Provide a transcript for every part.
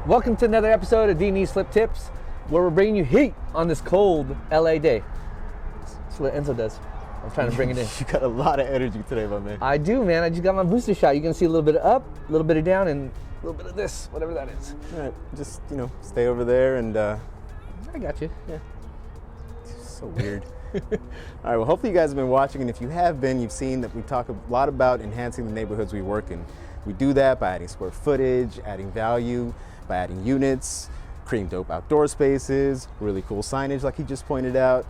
Welcome to another episode of D&Ni Slip Tips, where we're bringing you heat on this cold LA day. That's what Enzo does. I'm trying to bring it in. You got a lot of energy today, my man. I do, man. I just got my booster shot. You're gonna see a little bit of up, a little bit of down, and a little bit of this, whatever that is. All right, just, stay over there and... I got you. Yeah. It's so weird. All right, well, hopefully you guys have been watching, and if you have been, you've seen that we talk a lot about enhancing the neighborhoods we work in. We do that by adding square footage, adding value, by adding units, creating dope outdoor spaces, really cool signage like he just pointed out.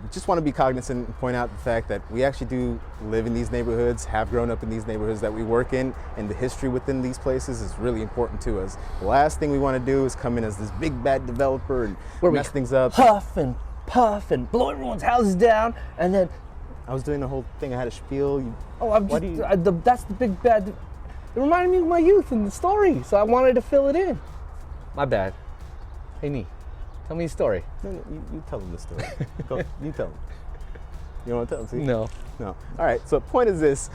We just want to be cognizant and point out the fact that we actually do live in these neighborhoods, have grown up in these neighborhoods that we work in, and the history within these places is really important to us. The last thing we want to do is come in as this big bad developer and mess things up. Huff and puff and blow everyone's houses down, and then... I was doing the whole thing, I had a spiel. That's the big bad... It reminded me of my youth and the story, so I wanted to fill it in. My bad. Hey, Ni, tell me a story. No, you tell them the story. Go, you tell them. You don't want to tell them, see? No. No. All right, so the point is this.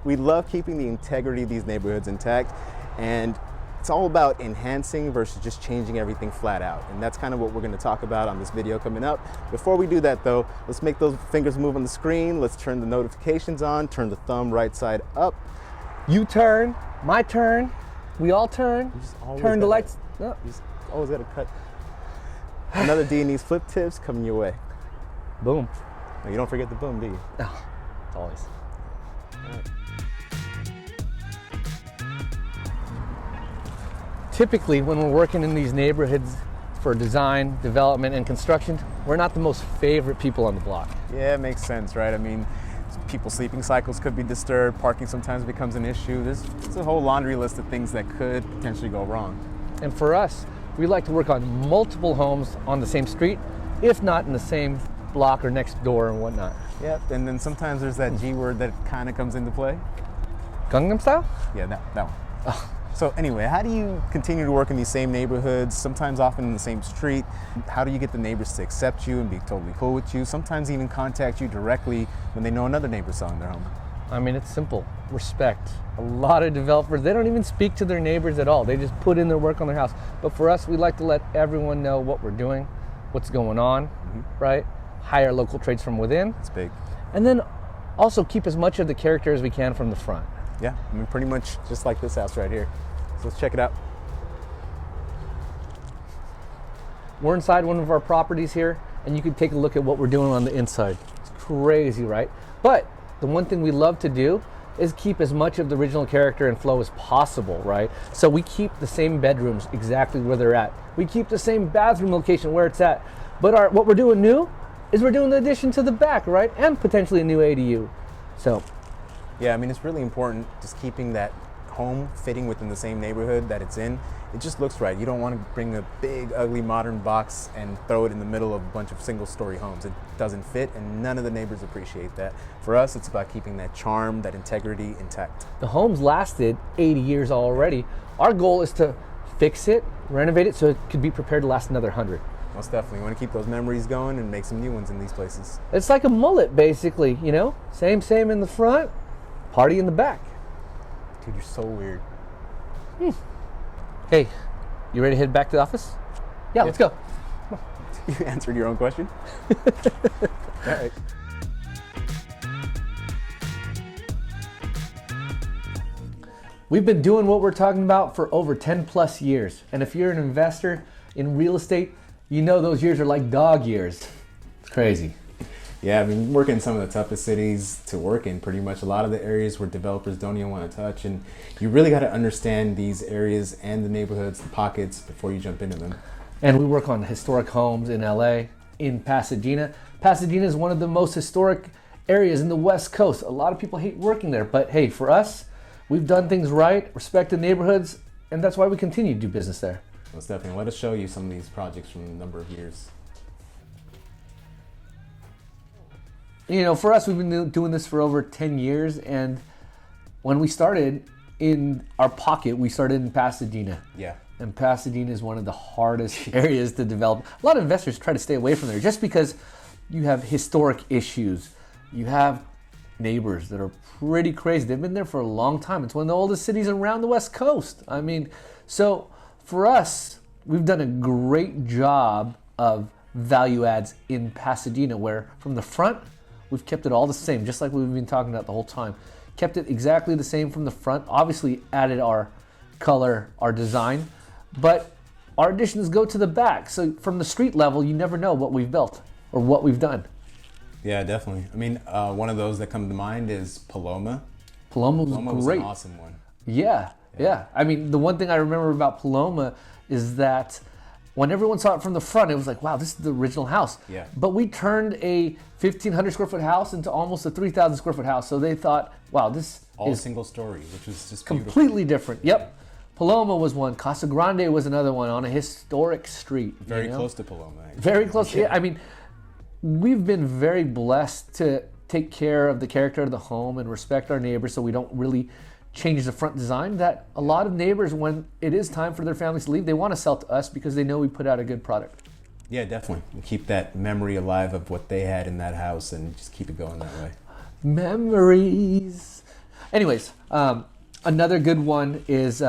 We love keeping the integrity of these neighborhoods intact, and it's all about enhancing versus just changing everything flat out. And that's kind of what we're going to talk about on this video coming up. Before we do that, though, let's make those fingers move on the screen. Let's turn the notifications on, turn the thumb right side up. You turn, my turn, we all turn. Turn the lights up. You just always got to cut. Another D&Ni's Flip Tips coming your way. Boom. No, you don't forget the boom, do you? No, always. All right. Typically, when we're working in these neighborhoods for design, development, and construction, we're not the most favorite people on the block. Yeah, it makes sense, right? I mean, people's sleeping cycles could be disturbed, parking sometimes becomes an issue. There's a whole laundry list of things that could potentially go wrong. And for us, we like to work on multiple homes on the same street, if not in the same block or next door and whatnot. Yep, and then sometimes there's that G word that kind of comes into play. Gangnam Style? Yeah, that one. Oh. So anyway, how do you continue to work in these same neighborhoods, sometimes often in the same street? How do you get the neighbors to accept you and be totally cool with you? Sometimes even contact you directly when they know another neighbor selling their home. I mean, it's simple. Respect. A lot of developers, they don't even speak to their neighbors at all. They just put in their work on their house. But for us, we like to let everyone know what we're doing, what's going on, right? Hire local trades from within. That's big. And then also keep as much of the character as we can from the front. Yeah, I mean, pretty much just like this house right here. So let's check it out. We're inside one of our properties here, and you can take a look at what we're doing on the inside. It's crazy, right? But the one thing we love to do is keep as much of the original character and flow as possible, right? So we keep the same bedrooms exactly where they're at. We keep the same bathroom location where it's at. But what we're doing new is we're doing the addition to the back, right? And potentially a new ADU. So. Yeah, I mean, it's really important just keeping that home fitting within the same neighborhood that it's in. It just looks right. You don't want to bring a big, ugly, modern box and throw it in the middle of a bunch of single-story homes. It doesn't fit, and none of the neighbors appreciate that. For us, it's about keeping that charm, that integrity intact. The home's lasted 80 years already. Our goal is to fix it, renovate it, so it could be prepared to last another 100. Most definitely. We want to keep those memories going and make some new ones in these places. It's like a mullet, basically, you know? Same in the front, party in the back. Dude, you're so weird. Hey, you ready to head back to the office? Yeah, let's go. You answered your own question? All right. We've been doing what we're talking about for over 10 plus years. And if you're an investor in real estate, you know those years are like dog years. It's crazy. Yeah, I mean, working in some of the toughest cities to work in, pretty much a lot of the areas where developers don't even want to touch. And you really got to understand these areas and the neighborhoods, the pockets, before you jump into them. And we work on historic homes in LA, in Pasadena. Pasadena is one of the most historic areas in the West Coast. A lot of people hate working there, but hey, for us, we've done things right, respect the neighborhoods, and that's why we continue to do business there. Most definitely. Let us show you some of these projects from a number of years. You know, for us, we've been doing this for over 10 years, and when we started in our pocket, we started in Pasadena. Yeah. And Pasadena is one of the hardest areas to develop. A lot of investors try to stay away from there just because you have historic issues. You have neighbors that are pretty crazy. They've been there for a long time. It's one of the oldest cities around the West Coast. I mean, so For us, we've done a great job of value adds in Pasadena, where from the front, we've kept it all the same, just like we've been talking about the whole time. Kept it exactly the same from the front, obviously added our color, our design, but our additions go to the back. So from the street level, you never know what we've built or what we've done. Yeah, definitely. I mean, one of those that come to mind is Paloma. Paloma was great. An awesome one. Yeah. I mean, the one thing I remember about Paloma is that when everyone saw it from the front, it was like, wow, this is the original house. Yeah. But we turned a 1,500 square foot house into almost a 3,000 square foot house. So they thought, wow, this all is single story, which was just completely different. Yep. Paloma was one. Casa Grande was another one on a historic street. Very close to Paloma. Actually. Very close. Yeah. I mean, we've been very blessed to take care of the character of the home and respect our neighbors, so we don't really change the front design. That a lot of neighbors, when it is time for their families to leave, they want to sell to us because they know we put out a good product. Yeah, definitely. We keep that memory alive of what they had in that house and just keep it going that way. Memories. Anyways, another good one is,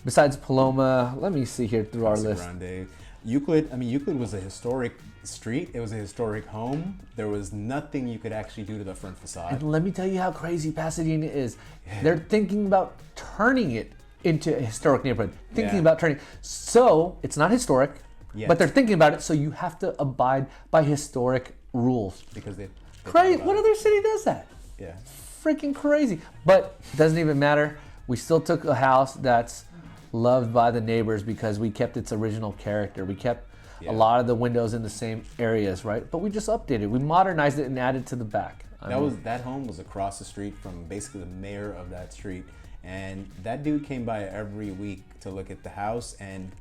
besides Paloma, let me see here through our list. Grande. Euclid was a historic street. It was a historic home. There was nothing you could actually do to the front facade. And let me tell you how crazy Pasadena is. They're thinking about turning it into a historic neighborhood. So it's not historic, but they're thinking about it. So you have to abide by historic rules. Because they crazy. What other city does that? Yeah. Freaking crazy. But it doesn't even matter. We still took a house that's loved by the neighbors because we kept its original character. We kept a lot of the windows in the same areas, right? But we just updated. We modernized it and added to the back. That home was across the street from basically the mayor of that street, and that dude came by every week to look at the house and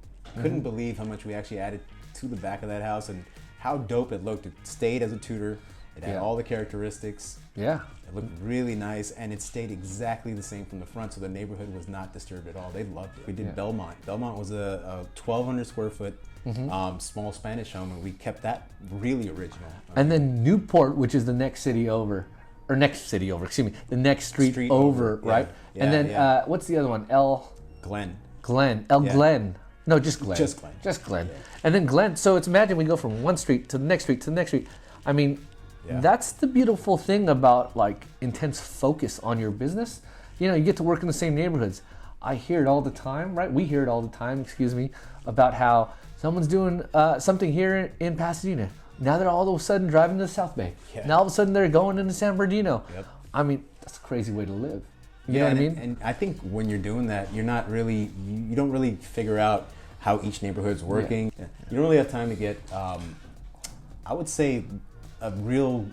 couldn't believe how much we actually added to the back of that house and how dope it looked. It stayed as a Tudor. It had all the characteristics. Yeah. It looked really nice, and it stayed exactly the same from the front, so the neighborhood was not disturbed at all. They loved it. We did Belmont. Belmont was a 1,200 square foot small Spanish home, and we kept that really original. And then Newport, which is the next city over, the next street over, right? Yeah, and then what's the other one? Glen. Glen. No, just Glen. Just Glen. Yeah. And then Glen. So it's imagine we go from one street to the next street to the next street. I mean, that's the beautiful thing about like intense focus on your business. You know, you get to work in the same neighborhoods. I hear it all the time, right? We hear it all the time, about how someone's doing something here in Pasadena. Now they're all of a sudden driving to the South Bay. Yeah. Now all of a sudden they're going into San Bernardino. Yep. I mean, that's a crazy way to live. You know what I mean? And I think when you're doing that, you don't really figure out how each neighborhood's working. Yeah. You don't really have time to get, I would say, a real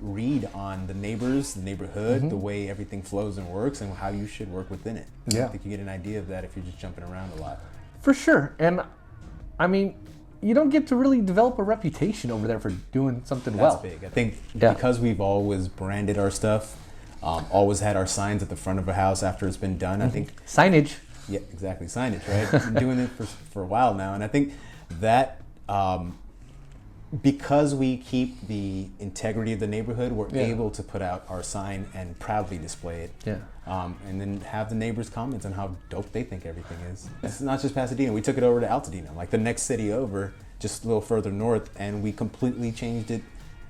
read on the neighbors, the neighborhood, the way everything flows and works, and how you should work within it. Yeah. I think you get an idea of that if you're just jumping around a lot. For sure. And I mean, you don't get to really develop a reputation over there for doing something well. That's big. I think because we've always branded our stuff, always had our signs at the front of a house after it's been done. I think signage. Yeah, exactly. Signage, right? We've been doing it for a while now, and I think that because we keep the integrity of the neighborhood, we're able to put out our sign and proudly display it. Yeah. And then have the neighbors' comments on how dope they think everything is. It's not just Pasadena. We took it over to Altadena, like the next city over, just a little further north, and we completely changed it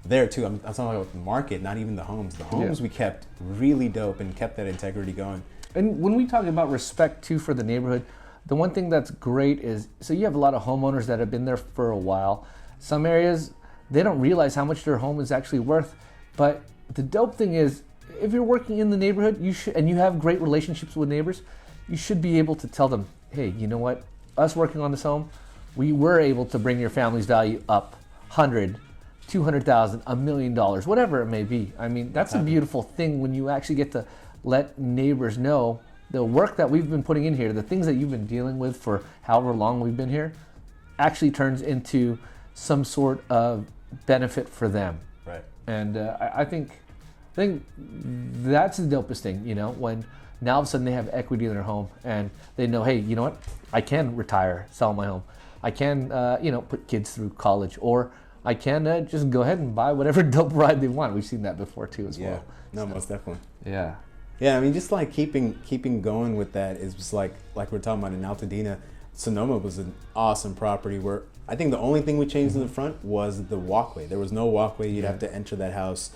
there too. I'm talking about the market, not even the homes. The homes we kept really dope and kept that integrity going. And when we talk about respect too for the neighborhood, the one thing that's great is, so you have a lot of homeowners that have been there for a while. Some areas, they don't realize how much their home is actually worth. But the dope thing is, if you're working in the neighborhood, and you have great relationships with neighbors, you should be able to tell them, hey, you know what? Us working on this home, we were able to bring your family's value up 100, 200,000, $1 million, whatever it may be. I mean, that's a beautiful thing when you actually get to let neighbors know the work that we've been putting in here, the things that you've been dealing with for however long we've been here, actually turns into some sort of benefit for them. Right. And I think that's the dopest thing, you know, when now all of a sudden they have equity in their home and they know, hey, you know what? I can retire, sell my home. I can, put kids through college, or I can just go ahead and buy whatever dope ride they want. We've seen that before too as well. No, most definitely. Yeah. I mean, just like keeping going with that is just like we're talking about in Altadena. Sonoma was an awesome property where I think the only thing we changed in the front was the walkway. There was no walkway. You'd have to enter that house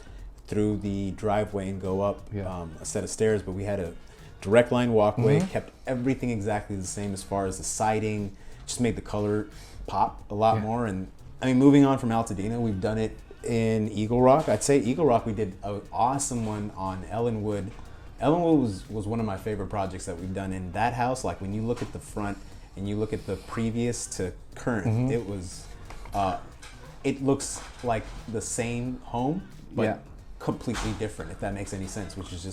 through the driveway and go up a set of stairs, but we had a direct line walkway, kept everything exactly the same as far as the siding, just made the color pop a lot more. And I mean, moving on from Altadena, we've done it in Eagle Rock. I'd say Eagle Rock, we did an awesome one on Ellenwood. Ellenwood was one of my favorite projects that we've done in that house. Like when you look at the front and you look at the previous to current, it was, it looks like the same home, but completely different, if that makes any sense, which is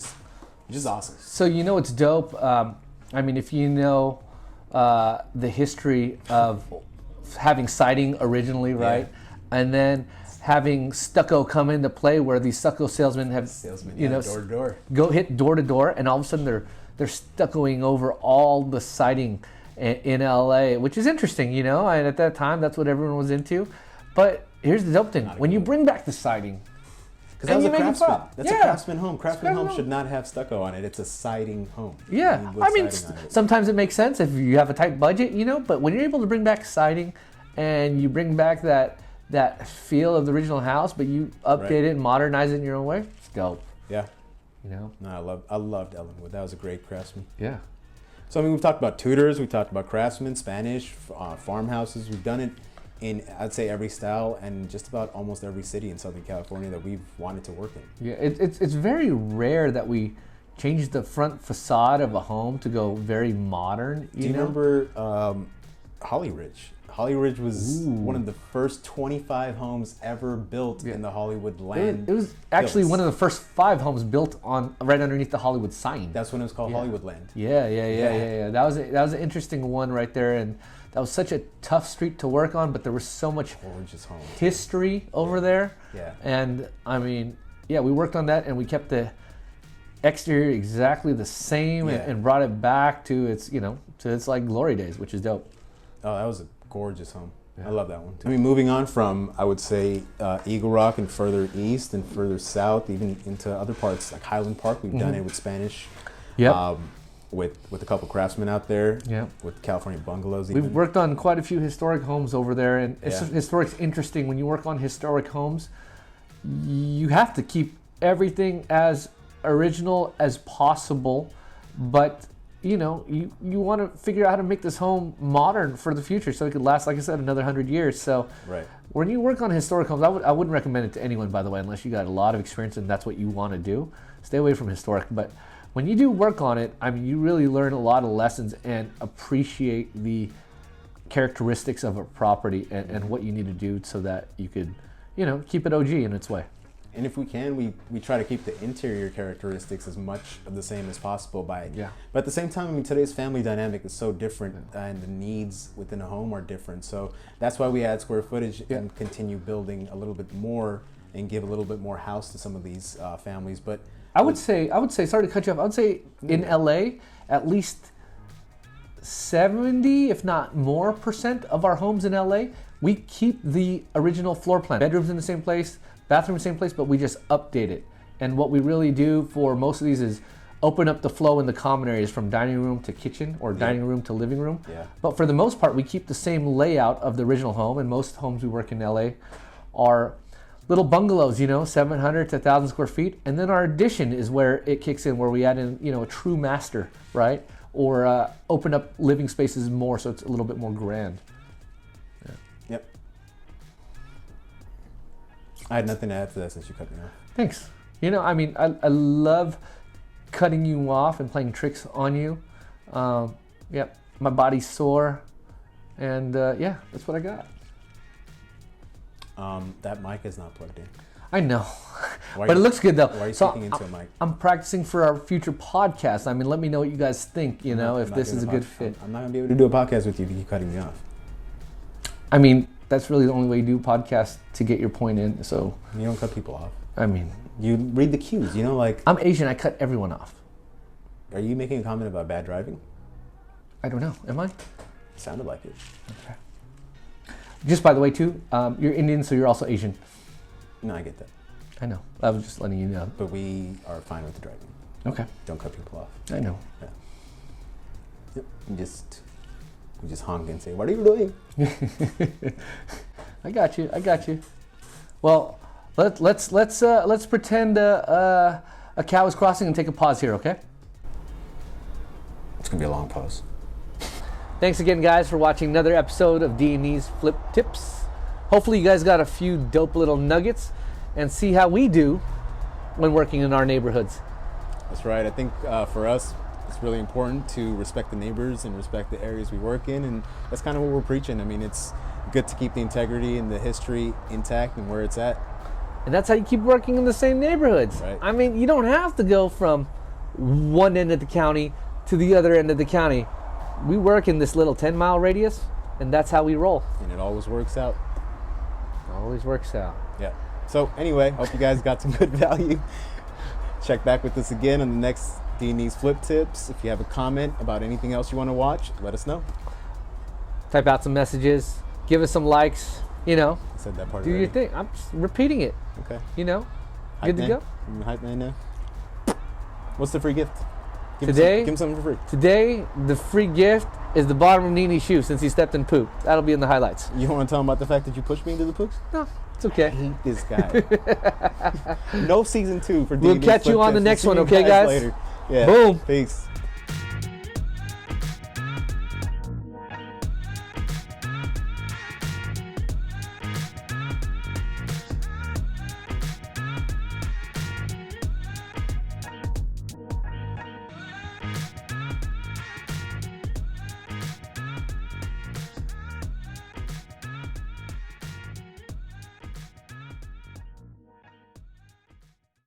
just awesome. So you know it's dope. I mean, if you know the history of having siding originally, right, and then having stucco come into play, where these stucco salesmen have, you know, door to door, go hit door to door, and all of a sudden they're stuccoing over all the siding in LA, which is interesting, you know. And at that time, that's what everyone was into. But here's the dope thing: when you bring back the siding. Because that was a craftsman. That's a craftsman home. Craftsman home should not have stucco on it. It's a siding home. Yeah, I mean, sometimes it makes sense if you have a tight budget, you know. But when you're able to bring back siding, and you bring back that feel of the original house, but you update it and modernize it in your own way, it's dope. Yeah. You know. No, I loved Ellenwood. That was a great craftsman. Yeah. So I mean, we've talked about Tudors, we talked about craftsmen, Spanish, farmhouses. We've done it in, I'd say, every style and just about almost every city in Southern California that we've wanted to work in. Yeah, it's very rare that we change the front facade of a home to go very modern. Do you remember Holly Ridge? Holly Ridge was one of the first 25 homes ever built in the Hollywood land. It was actually one of the first 5 homes built on right underneath the Hollywood sign. That's when it was called Hollywood Land. Yeah. That was an interesting one right there, and that was such a tough street to work on, but there was so much history over there. Yeah. And I mean, we worked on that, and we kept the exterior exactly the same and brought it back to its, you know, to its like glory days, which is dope. Oh, that was a gorgeous home. I love that one too. I mean, moving on from, I would say, Eagle Rock and further east and further south, even into other parts like Highland Park, we've done it with Spanish. Yeah. With a couple craftsmen out there. Yeah. With California bungalows. Even. We've worked on quite a few historic homes over there, and historic's interesting. When you work on historic homes, you have to keep everything as original as possible, but you know, you want to figure out how to make this home modern for the future so it could last, like I said, another 100 years. So when you work on historic homes, I wouldn't recommend it to anyone, by the way, unless you got a lot of experience and that's what you want to do. Stay away from historic. But when you do work on it, I mean, you really learn a lot of lessons and appreciate the characteristics of a property and what you need to do so that you could, you know, keep it OG in its way. And if we can, we try to keep the interior characteristics as much of the same as possible But at the same time, I mean, today's family dynamic is so different and the needs within a home are different. So that's why we add square footage and continue building a little bit more and give a little bit more house to some of these families. But I would say, sorry to cut you off, I would say in LA, at least 70, if not more % of our homes in LA, we keep the original floor plan. Bedrooms in the same place, bathroom in the same place, but we just update it. And what we really do for most of these is open up the flow in the common areas from dining room to kitchen or dining room to living room. But for the most part, we keep the same layout of the original home, and most homes we work in LA are little bungalows, you know, 700 to 1,000 square feet. And then our addition is where it kicks in, where we add in, you know, a true master, right? Or open up living spaces more so it's a little bit more grand. Yep. I had nothing to add to that since you cut me off. Thanks. You know, I mean, I love cutting you off and playing tricks on you. My body's sore. And that's what I got. That mic is not plugged in. I know, but it looks good though. Why are you speaking into a mic? I'm practicing for our future podcast. I mean, let me know what you guys think, you know, if this is a good fit. I'm not going to be able to do a podcast with you if you keep cutting me off. I mean, that's really the only way you do podcasts to get your point in, so. You don't cut people off. I mean. You read the cues, you know, like. I'm Asian, I cut everyone off. Are you making a comment about bad driving? I don't know, am I? It sounded like it. Okay. Just by the way, too, you're Indian, so you're also Asian. No, I get that. I know. I was just letting you know. But we are fine with the driving. Okay. Don't cut people off. I know. Yeah. Yep. Just We just honk and say, "What are you doing?" I got you. Well, let's pretend a cow is crossing and take a pause here, okay? It's gonna be a long pause. Thanks again, guys, for watching another episode of D&Ni's Flip Tips. Hopefully you guys got a few dope little nuggets and see how we do when working in our neighborhoods. That's right. I think for us, it's really important to respect the neighbors and respect the areas we work in, and that's kind of what we're preaching. I mean, it's good to keep the integrity and the history intact and where it's at. And that's how you keep working in the same neighborhoods. Right. I mean, you don't have to go from one end of the county to the other end of the county. We work in this little 10-mile radius, and that's how we roll. And it always works out. Always works out. Yeah. So anyway, hope you guys got some good value. Check back with us again on the next D&Ni's Flip Tips. If you have a comment about anything else you want to watch, let us know. Type out some messages. Give us some likes. You know, I said that part do already. your thing. I'm just repeating it. Okay. You know, Hype good to man. go. You hype man now? What's the free gift? Give Today, him something for free. Today, the free gift is the bottom of Nini's shoe since he stepped in poop. That'll be in the highlights. You want to tell him about the fact that you pushed me into the poops? No, it's I okay. hate this guy. No season 2 for We'll D&Ni's catch you Flip on the Tips. next We'll one, see you okay, guys? Later. Yeah. Boom. Peace.